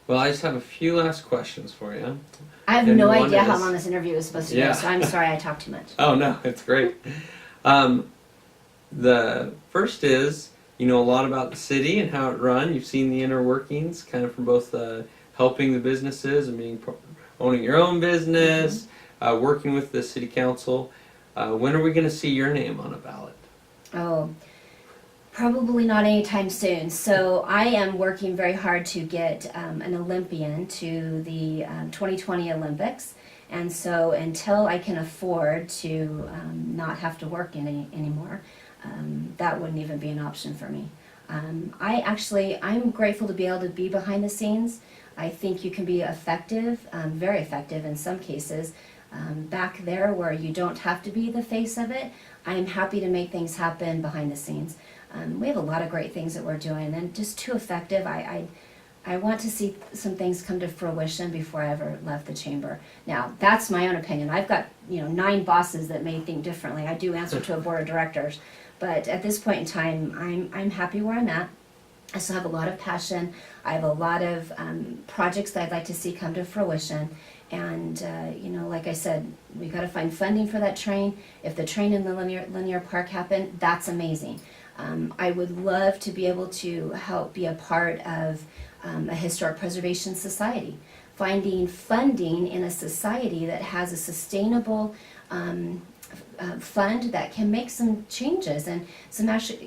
Well, I just have a few last questions for you. I have And no one idea how is- long this interview is supposed to Yeah. go, so I'm sorry I talked too much. Oh no, it's great. Um, the first is, you know a lot about the city and how it run. You've seen the inner workings, kind of from both helping the businesses and owning your own business, working with the city council. When are we going to see your name on a ballot? Oh, probably not anytime soon. So I am working very hard to get an Olympian to the 2020 Olympics. And so until I can afford to not have to work anymore, that wouldn't even be an option for me. I'm grateful to be able to be behind the scenes. I think you can be effective, very effective in some cases. Back there where you don't have to be the face of it, I'm happy to make things happen behind the scenes. We have a lot of great things that we're doing, and just too effective. I want to see some things come to fruition before I ever left the chamber. Now, that's my own opinion. I've got 9 bosses that may think differently. I do answer to a board of directors, but at this point in time, I'm happy where I'm at. I still have a lot of passion. I have a lot of projects that I'd like to see come to fruition. And like I said, we got to find funding for that train. If the train in the linear park happened, that's amazing. I would love to be able to help be a part of a historic preservation society. Finding funding in a society that has a sustainable fund that can make some changes and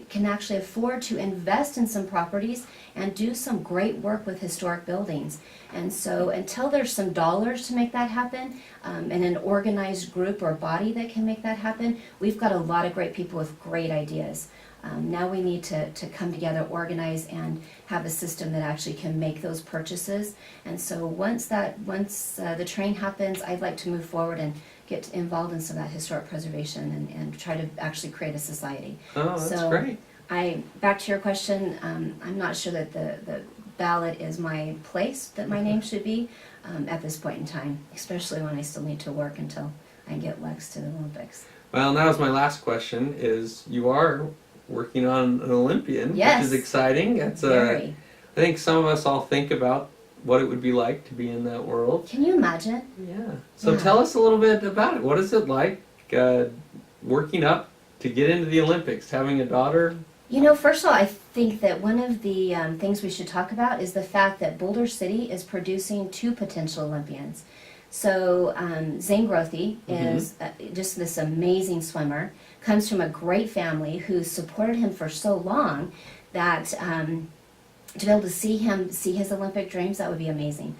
can actually afford to invest in some properties and do some great work with historic buildings. And so until there's some dollars to make that happen, and an organized group or body that can make that happen, we've got a lot of great people with great ideas. Now we need to come together, organize, and have a system that actually can make those purchases. And so once the train happens, I'd like to move forward and get involved in some of that historic preservation and try to actually create a society. Oh, that's great. Back to your question, I'm not sure that the ballot is my place that my name should be at this point in time, especially when I still need to work until I get Lex to the Olympics. Well, that was my last question. Is you are working on an Olympian, Yes. which is exciting. It's Very. I think some of us all think about what it would be like to be in that world. Can you imagine? Yeah. So Yeah. tell us a little bit about it. What is it like working up to get into the Olympics, having a daughter? First of all, I think that one of the things we should talk about is the fact that Boulder City is producing 2 potential Olympians. So Zane Grothy is just this amazing swimmer, comes from a great family who supported him for so long that to be able to see his Olympic dreams, that would be amazing.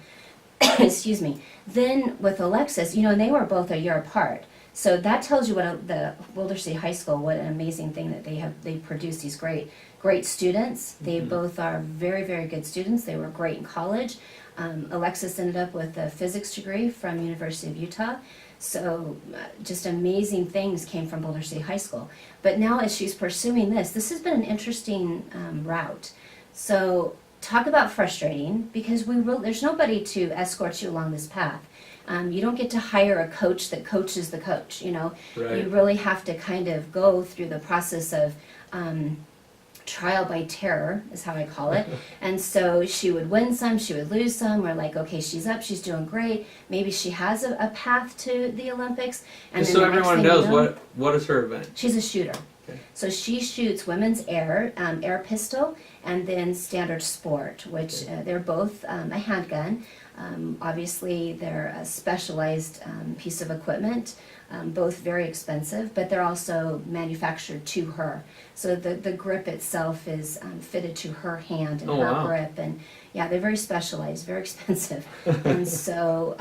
Excuse me. Then with Alexis, and they were both a year apart. So that tells you what the Boulder City High School, what an amazing thing that they produce these great students. They both are very, very good students. They were great in college. Alexis ended up with a physics degree from University of Utah. So just amazing things came from Boulder City High School. But now as she's pursuing this has been an interesting route. So talk about frustrating, because there's nobody to escort you along this path. You don't get to hire a coach that coaches the coach, Right. You really have to kind of go through the process of trial by terror, is how I call it. And so she would win some, she would lose some. We're like, okay, she's up, she's doing great. Maybe she has a path to the Olympics. And Just then so the next everyone thing you knows, know, what is her event? she's a shooter. Okay. So she shoots women's air pistol, and then standard sport, which they're both a handgun. Obviously, they're a specialized piece of equipment, both very expensive, but they're also manufactured to her. So the grip itself is fitted to her hand and Oh, her wow. grip, and yeah, they're very specialized, very expensive. And so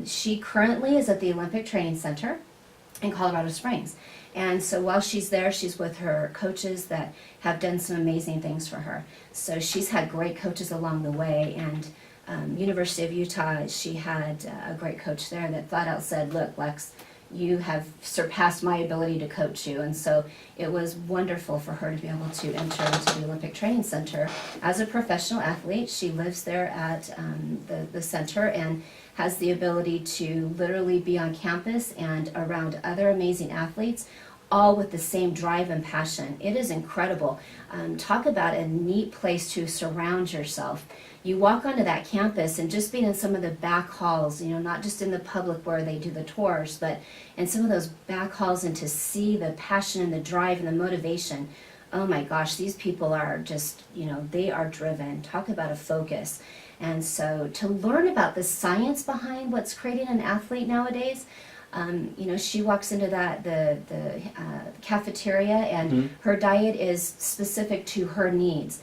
she currently is at the Olympic Training Center in Colorado Springs. And so while she's there, she's with her coaches that have done some amazing things for her. So she's had great coaches along the way, and University of Utah, she had a great coach there that flat out said, look, Lex, you have surpassed my ability to coach you. And so it was wonderful for her to be able to enter into the Olympic Training Center as a professional athlete. She lives there at the center and has the ability to literally be on campus and around other amazing athletes all with the same drive and passion. It is incredible. Talk about a neat place to surround yourself. You walk onto that campus and just being in some of the back halls, not just in the public where they do the tours, but in some of those back halls, and to see the passion and the drive and the motivation. Oh my gosh, these people are just, they are driven. Talk about a focus. And so to learn about the science behind what's creating an athlete nowadays, she walks into the cafeteria, and her diet is specific to her needs.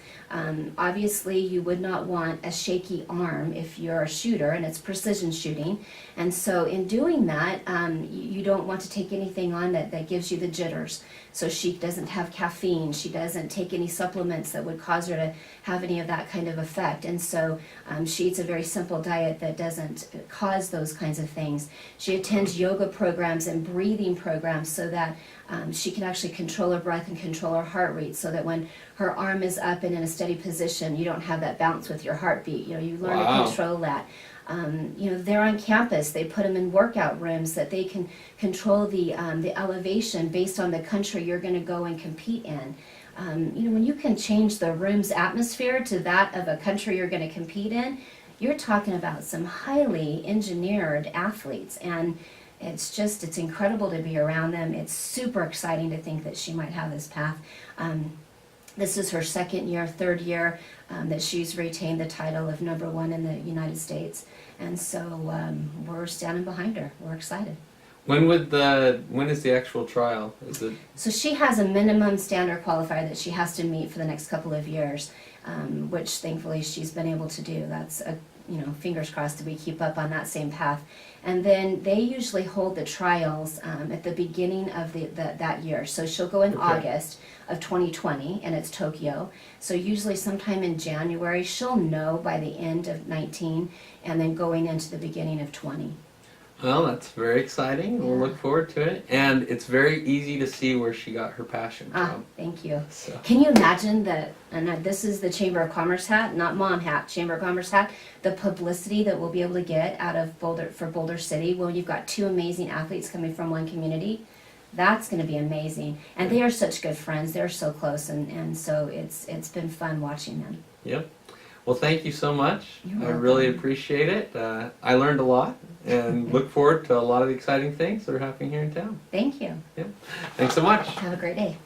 Obviously, you would not want a shaky arm if you're a shooter, and it's precision shooting. And so in doing that, you don't want to take anything on that gives you the jitters. So she doesn't have caffeine. She doesn't take any supplements that would cause her to have any of that kind of effect. And so she eats a very simple diet that doesn't cause those kinds of things. She attends yoga programs and breathing programs so that she can actually control her breath and control her heart rate, so that when her arm is up and in a steady position, you don't have that bounce with your heartbeat. You learn to control that. They're on campus. They put them in workout rooms that they can control the elevation based on the country you're going to go and compete in. When you can change the room's atmosphere to that of a country you're going to compete in, you're talking about some highly engineered athletes, and it's incredible to be around them. It's super exciting to think that she might have this path. This is her third year that she's retained the title of #1 in the United States, and so we're standing behind her. We're excited. When is the actual trial? Is it? So she has a minimum standard qualifier that she has to meet for the next couple of years, which thankfully she's been able to do. That's fingers crossed that we keep up on that same path. And then they usually hold the trials at the beginning of that year. So she'll go in August of 2020, and it's Tokyo. So usually sometime in January, she'll know by the end of 19, and then going into the beginning of 20. Well, that's very exciting. We'll look forward to it. And it's very easy to see where she got her passion from. Thank you. So. Can you imagine that, and this is the Chamber of Commerce hat, not mom hat, Chamber of Commerce hat, the publicity that we'll be able to get out of Boulder City when you've got two amazing athletes coming from one community? That's going to be amazing. And they are such good friends. They're so close, and so it's been fun watching them. Yep. Well, thank you so much. You're I welcome. really appreciate it. I learned a lot, and look forward to a lot of the exciting things that are happening here in town. Thank you. Yep. Thanks so much. Have a great day.